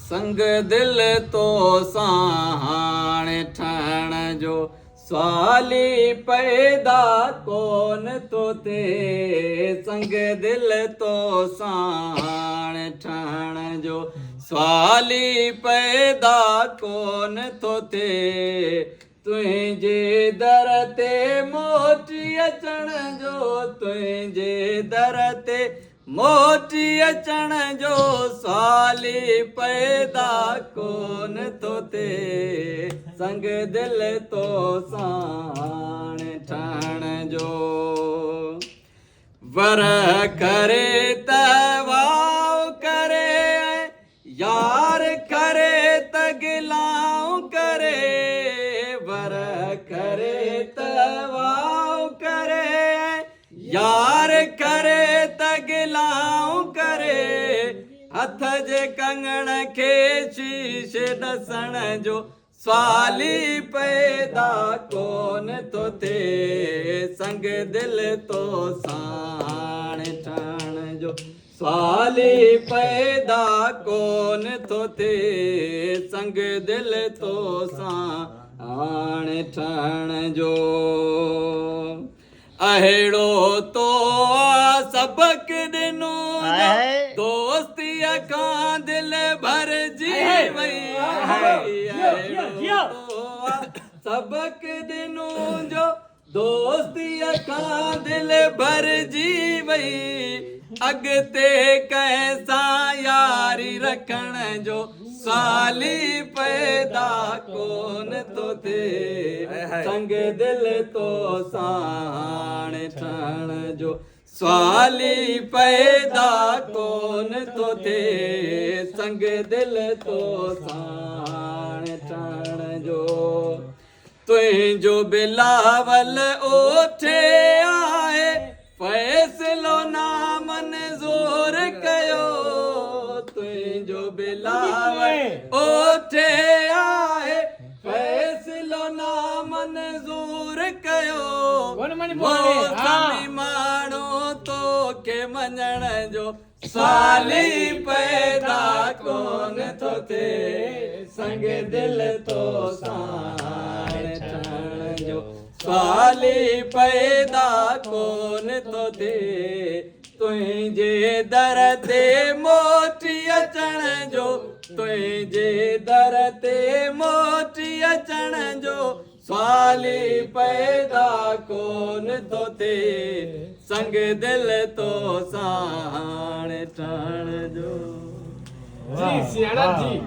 संग दिल तो साण ठहण जो सवाली पैदा कोन तो थे संग दिल तो साण ठहण जो सवाली पैदा कोन तो थे तुंहिंजे दर ते मोटी अचण जो तुंहिंजे दर ते मोटी अचण जो सवाली पैदा कोन तो थे संग दिल तो साण ठहण जो वर करे त वाव करे यार करे त गिलाऊं करे वर करे त वाव करे यार करे त गिलाऊं करे हथ जे कंगण खे शीशे ॾसण जो सवाली पैदा कोन तो थे संग दिल तो साण ठहण जो सवाली पैदा कोन तो थे संग दिल तो साण ठहण जो अहिड़ो तो सबक ॾिनो दोस्तीअ खां दिल भरजी वई अहिड़ो तो सबक ॾिनो जो दोस्तीअ खां दिल भरजी वई अॻिते कंहिंसां यारी रखण जो सवाली पैदा कोन तो थे संग दिल तो साण ठहण जो सवाली पैदा कोन तो थे संग दिल तो साण ठहण जो तुंहिंजो बिलावल ओठे आहे फैसलो ना मंज़ूर कयो तुंहिंजो बिलावल ओठे आहे फैसलो ना मंज़ूर कयो मौसमी माण्हू तोखे मञण जो सवाली पैदा कोन तो थे संग दिल तो साण ठहण जो सवाली पैदा कोन तो थे तुंहिंजे दर ते मोटी अचण जो तुंहिंजे दर ते मोटी अचण जो सवाली पैदा कोन तो थे संग दिल तो साण ठहण जो जी सियाणा जी